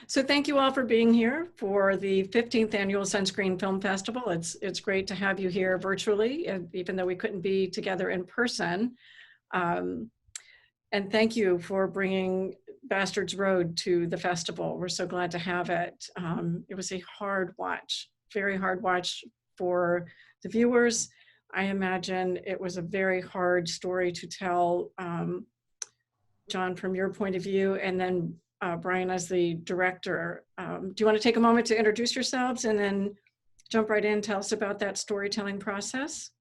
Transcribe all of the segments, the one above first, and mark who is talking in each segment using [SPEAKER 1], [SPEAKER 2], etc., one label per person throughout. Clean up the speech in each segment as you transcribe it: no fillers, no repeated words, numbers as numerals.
[SPEAKER 1] So thank you all for being here for the 15th Annual Sunscreen Film Festival. It's great to have you here virtually, even though we couldn't be together in person. And thank you for bringing Bastards Road to the festival. We're so glad to have it. It was a hard watch, very hard watch for the viewers. I imagine it was a very hard story to tell, John, from your point of view, and then Brian as the director. Do you want to take a moment to introduce yourselves and then jump right in, tell us about that storytelling process?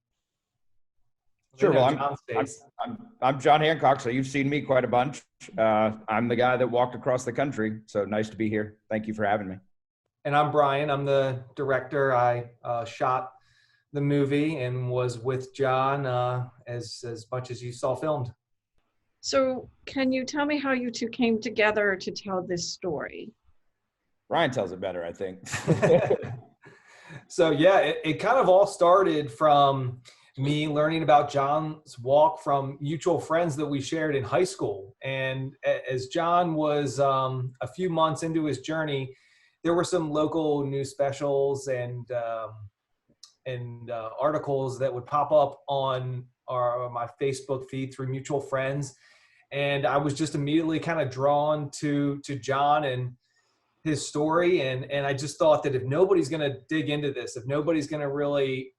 [SPEAKER 2] Sure. Well, I'm John Hancock, so you've seen me quite a bunch. I'm the guy that walked across the country, so nice to be here. Thank you for having me.
[SPEAKER 3] And I'm Brian. I'm the director. I shot the movie and was with John as much as you saw filmed.
[SPEAKER 1] So can you tell me how you two came together to tell this story?
[SPEAKER 2] Brian tells it better, I think.
[SPEAKER 3] So yeah, it kind of all started from me learning about John's walk from mutual friends that we shared in high school. And as John was a few months into his journey, there were some local news specials and articles that would pop up on my Facebook feed through mutual friends. And I was just immediately kind of drawn to John and his story. And I just thought that if nobody's going to dig into this, if nobody's going to really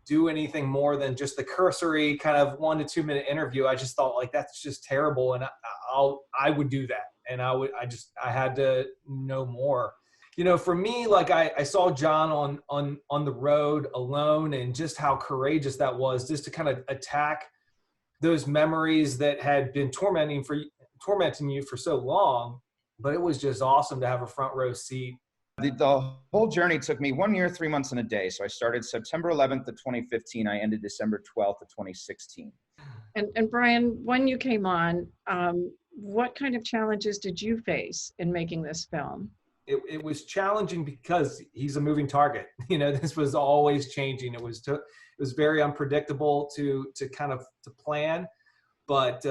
[SPEAKER 3] do anything more than just the cursory kind of 1 to 2 minute interview, I just thought like, that's just terrible. And I would do that. And I had to know more. You know, for me, like I saw John on the road alone, and just how courageous that was, just to kind of attack those memories that had been tormenting you for so long. But it was just awesome to have a front row seat.
[SPEAKER 2] The whole journey took me 1 year, 3 months, and a day. So I started September 11th of 2015. I ended December 12th of 2016.
[SPEAKER 1] And Brian, when you came on, what kind of challenges did you face in making this film?
[SPEAKER 3] It was challenging because he's a moving target. You know, this was always changing. It was very unpredictable to plan. But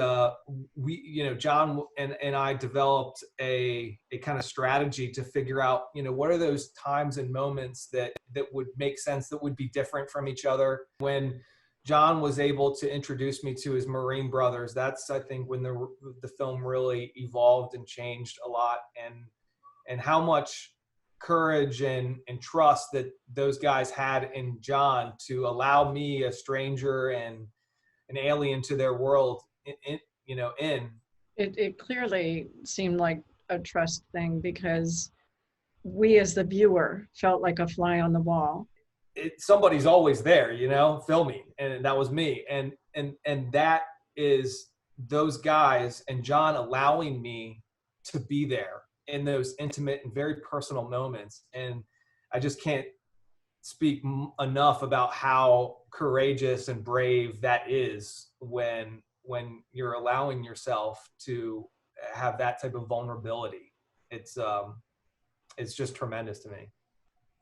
[SPEAKER 3] John and I developed a kind of strategy to figure out, what are those times and moments that would make sense, that would be different from each other. When John was able to introduce me to his Marine brothers, that's, I think, when the film really evolved and changed a lot, and how much courage and trust that those guys had in John to allow me, a stranger and an alien to their world, in.
[SPEAKER 1] It clearly seemed like a trust thing, because we as the viewer felt like a fly on the wall.
[SPEAKER 3] Somebody's always there, filming, and that was me. And that is those guys and John allowing me to be there in those intimate and very personal moments. And I just can't speak enough about how courageous and brave that is when you're allowing yourself to have that type of vulnerability. It's just tremendous to me.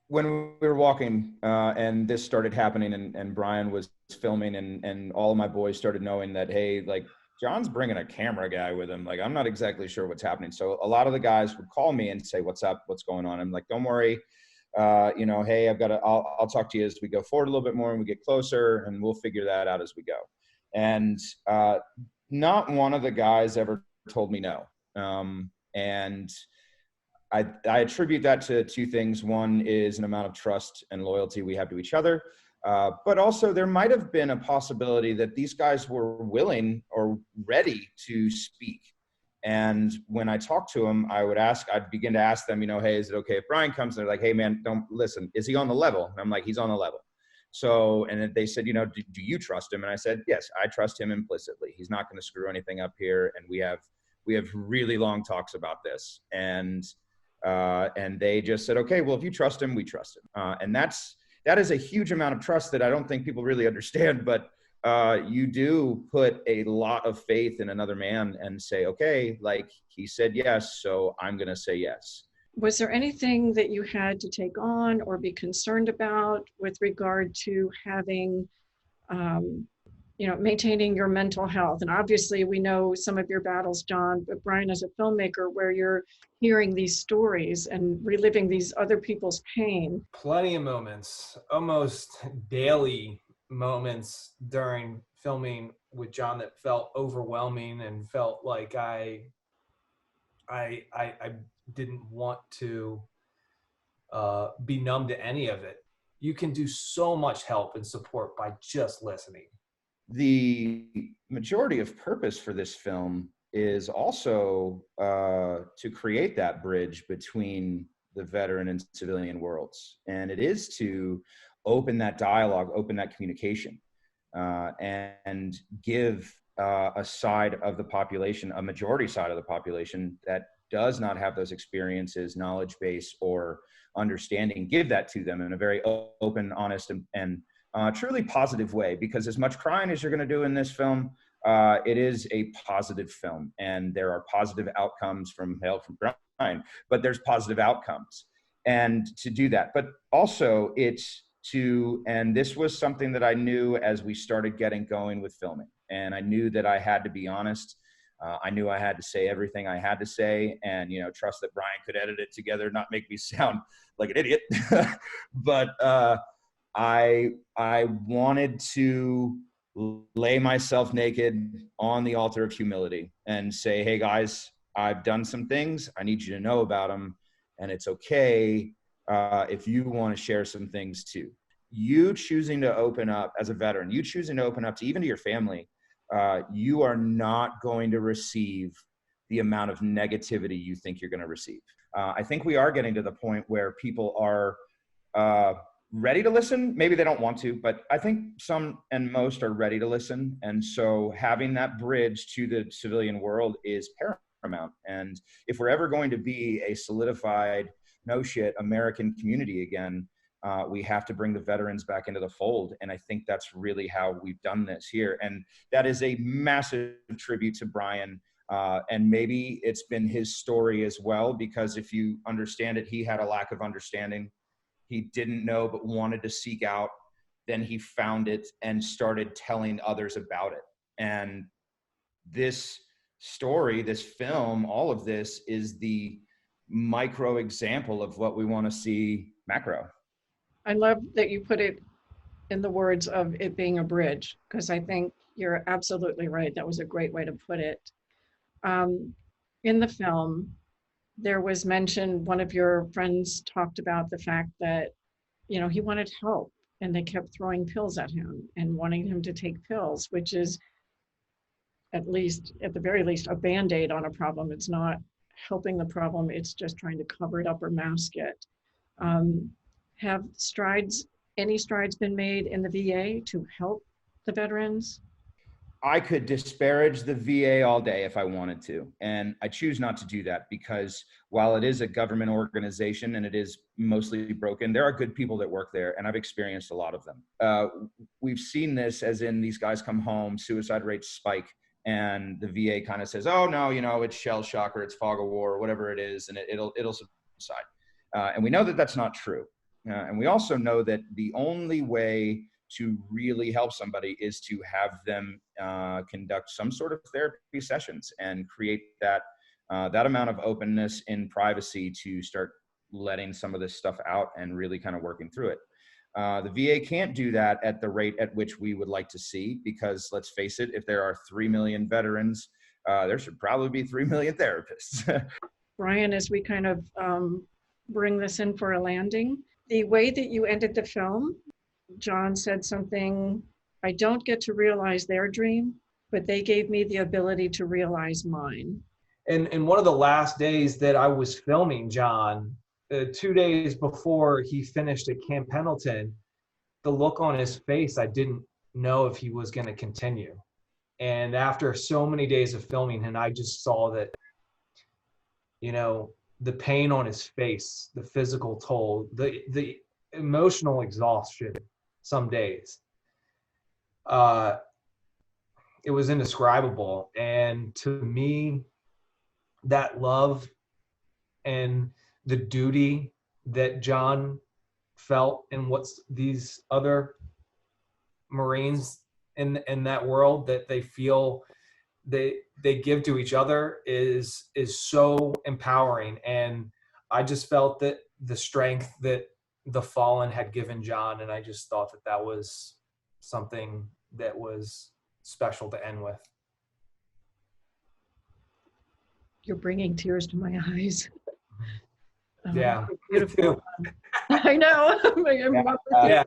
[SPEAKER 2] When we were walking and this started happening, and Brian was filming, and all of my boys started knowing that, hey, like, John's bringing a camera guy with him. Like, I'm not exactly sure what's happening. So a lot of the guys would call me and say, what's up? What's going on? I'm like, don't worry. Hey, I'll talk to you as we go forward a little bit more and we get closer, and we'll figure that out as we go. And not one of the guys ever told me no. And I attribute that to two things. One is an amount of trust and loyalty we have to each other. But also there might have been a possibility that these guys were willing or ready to speak. And when I talked to them, I'd begin to ask them, hey, is it okay if Brian comes? And they're like, hey man, don't listen. Is he on the level? And I'm like, he's on the level. So, and then they said, do you trust him? And I said, yes, I trust him implicitly. He's not going to screw anything up here. And we have really long talks about this. And they just said, okay, well, if you trust him, we trust him. And that is a huge amount of trust that I don't think people really understand, but you do put a lot of faith in another man and say, okay, like, he said yes, so I'm going to say yes.
[SPEAKER 1] Was there anything that you had to take on or be concerned about with regard to having maintaining your mental health. And obviously we know some of your battles, John, but Brian, as a filmmaker, where you're hearing these stories and reliving these other people's pain.
[SPEAKER 3] Plenty of moments, almost daily moments during filming with John that felt overwhelming and felt like I didn't want to be numb to any of it. You can do so much help and support by just listening.
[SPEAKER 2] The majority of purpose for this film is also to create that bridge between the veteran and civilian worlds. And it is to open that dialogue, open that communication, and give a side of the population, a majority side of the population that does not have those experiences, knowledge base, or understanding, give that to them in a very open, honest, and truly positive way. Because as much crying as you're going to do in this film, it is a positive film, and there are positive outcomes from crying, but there's positive outcomes. And to do that, but also it's to, and this was something that I knew as we started getting going with filming, and I knew that I had to be honest. I knew I had to say everything I had to say, and trust that Brian could edit it together, not make me sound like an idiot. But I wanted to lay myself naked on the altar of humility and say, hey guys, I've done some things. I need you to know about them. And it's okay if you want to share some things too. You choosing to open up as a veteran, you choosing to open up to even to your family, you are not going to receive the amount of negativity you think you're going to receive. I think we are getting to the point where people are ready to listen. Maybe they don't want to, but I think some and most are ready to listen. And so having that bridge to the civilian world is paramount. And if we're ever going to be a solidified, no shit American community again, we have to bring the veterans back into the fold. And I think that's really how we've done this here. And that is a massive tribute to Brian. And maybe it's been his story as well, because if you understand it, he had a lack of understanding. He didn't know, but wanted to seek out. Then he found it and started telling others about it. And this story, this film, all of this is the micro example of what we want to see macro.
[SPEAKER 1] I love that you put it in the words of it being a bridge, because I think you're absolutely right. That was a great way to put it. In the film, there was mention, one of your friends talked about the fact that, he wanted help and they kept throwing pills at him and wanting him to take pills, which is at the very least, a Band-Aid on a problem. It's not helping the problem. It's just trying to cover it up or mask it. Have any strides been made in the VA to help the veterans?
[SPEAKER 2] I could disparage the VA all day if I wanted to. And I choose not to do that, because while it is a government organization and it is mostly broken, there are good people that work there, and I've experienced a lot of them. We've seen this as in these guys come home, suicide rates spike, and the VA kind of says, oh no, it's shell shock or it's fog of war or whatever it is, and it'll subside. And we know that that's not true. And we also know that the only way to really help somebody is to have them conduct some sort of therapy sessions and create that amount of openness in privacy to start letting some of this stuff out and really kind of working through it. The VA can't do that at the rate at which we would like to see, because let's face it, if there are 3 million veterans, there should probably be 3 million therapists.
[SPEAKER 1] Brian, as we kind of bring this in for a landing, the way that you ended the film, John said something, I don't get to realize their dream, but they gave me the ability to realize mine.
[SPEAKER 3] And one of the last days that I was filming John, 2 days before he finished at Camp Pendleton, the look on his face, I didn't know if he was going to continue. And after so many days of filming, and I just saw that, the pain on his face, the physical toll, the emotional exhaustion some days, it was indescribable. And to me, that love and the duty that John felt and what these other Marines in that world that they feel they give to each other is so empowering. And I just felt that the strength that the fallen had given John, and I just thought that that was something that was special to end with.
[SPEAKER 1] You're bringing tears to my eyes.
[SPEAKER 3] Yeah,
[SPEAKER 1] Beautiful. I know.
[SPEAKER 3] yeah.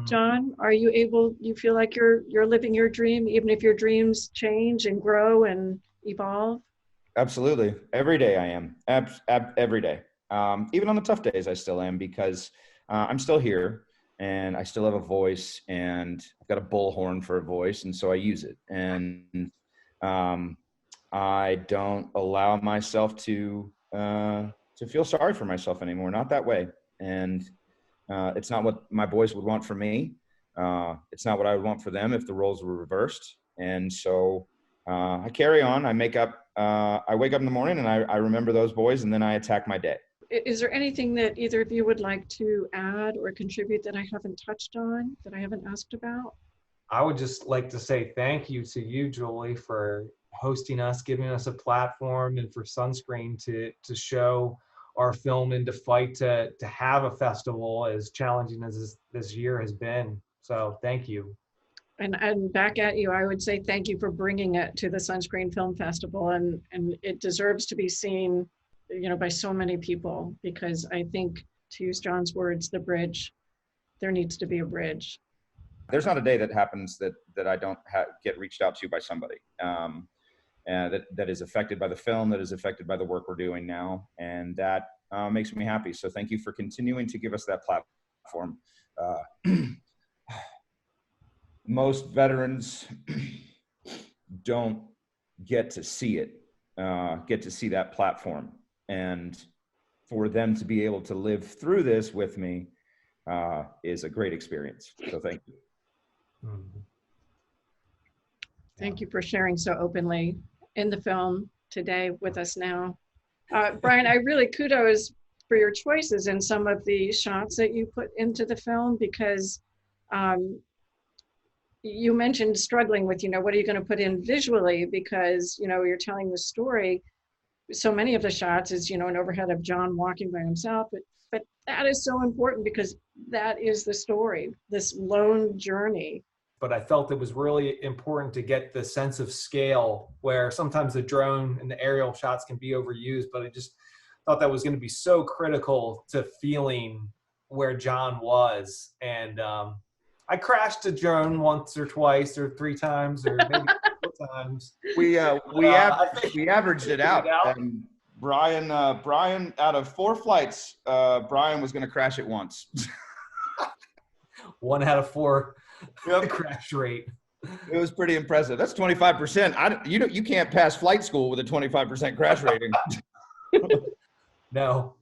[SPEAKER 1] John, are you able, you feel like you're living your dream, even if your dreams change and grow and evolve?
[SPEAKER 2] Absolutely. Every day I am. Every day. Even on the tough days, I still am, because I'm still here and I still have a voice, and I've got a bullhorn for a voice, and so I use it. And I don't allow myself to feel sorry for myself anymore. Not that way. And it's not what my boys would want for me. It's not what I would want for them if the roles were reversed. And so I carry on. I wake up in the morning and I remember those boys, and then I attack my day.
[SPEAKER 1] Is there anything that either of you would like to add or contribute that I haven't touched on, that I haven't asked about?
[SPEAKER 3] I would just like to say thank you to you, Julie, for hosting us, giving us a platform, and for Sunscreen to show our film and to fight to have a festival as challenging as this year has been. So thank you.
[SPEAKER 1] And back at you, I would say thank you for bringing it to the Sunscreen Film Festival, and it deserves to be seen, by so many people, because I think, to use John's words, there needs to be a bridge.
[SPEAKER 2] There's not a day that happens that I don't get reached out to by somebody that is affected by the film, that is affected by the work we're doing now, and that makes me happy. So thank you for continuing to give us that platform. Most veterans don't get to see it, get to see that platform. And for them to be able to live through this with me is a great experience. So thank you.
[SPEAKER 1] Thank you for sharing so openly in the film today with us now. Brian, I really kudos for your choices in some of the shots that you put into the film, because you mentioned struggling with, what are you going to put in visually, because, you're telling the story. So many of the shots is, an overhead of John walking by himself, but that is so important, because that is the story, this lone journey.
[SPEAKER 3] But I felt it was really important to get the sense of scale, where sometimes the drone and the aerial shots can be overused, but I just thought that was going to be so critical to feeling where John was. And I crashed a drone once or twice or three times or maybe four times.
[SPEAKER 2] We averaged it out. And Brian, out of 4 flights, Brian was going to crash it once.
[SPEAKER 3] 1 out of 4 crash rate.
[SPEAKER 2] It was pretty impressive. That's 25%. You can't pass flight school with a 25% crash rating.
[SPEAKER 3] No.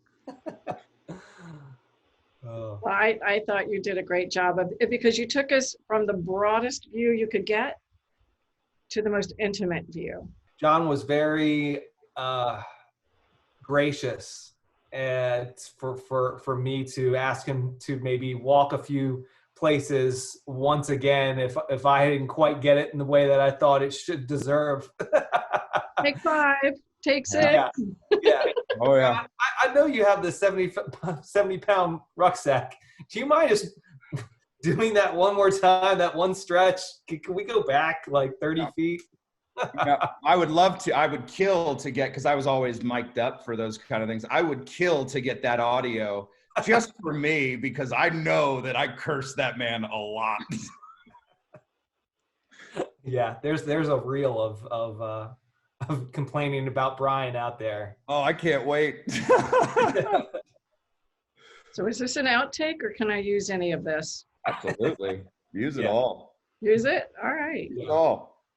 [SPEAKER 1] Well, I thought you did a great job of it, because you took us from the broadest view you could get to the most intimate view.
[SPEAKER 3] John was very gracious for me to ask him to maybe walk a few places once again if I didn't quite get it in the way that I thought it should deserve.
[SPEAKER 1] Take 5, take 6.
[SPEAKER 3] Yeah.
[SPEAKER 2] Oh yeah.
[SPEAKER 3] I know you have the 70-pound rucksack. Do you mind just doing that one more time, that one stretch? Can we go back like 30 feet?
[SPEAKER 2] Yeah, I would love to. I would kill to get, because I was always mic'd up for those kind of things. I would kill to get that audio just for me, because I know that I cursed that man a lot.
[SPEAKER 3] Yeah, there's a reel of complaining about Brian out there.
[SPEAKER 2] Oh, I can't wait.
[SPEAKER 1] So is this an outtake, or can I use any of this?
[SPEAKER 2] Absolutely. Use it all.
[SPEAKER 1] Use it? All right.
[SPEAKER 2] Use it all.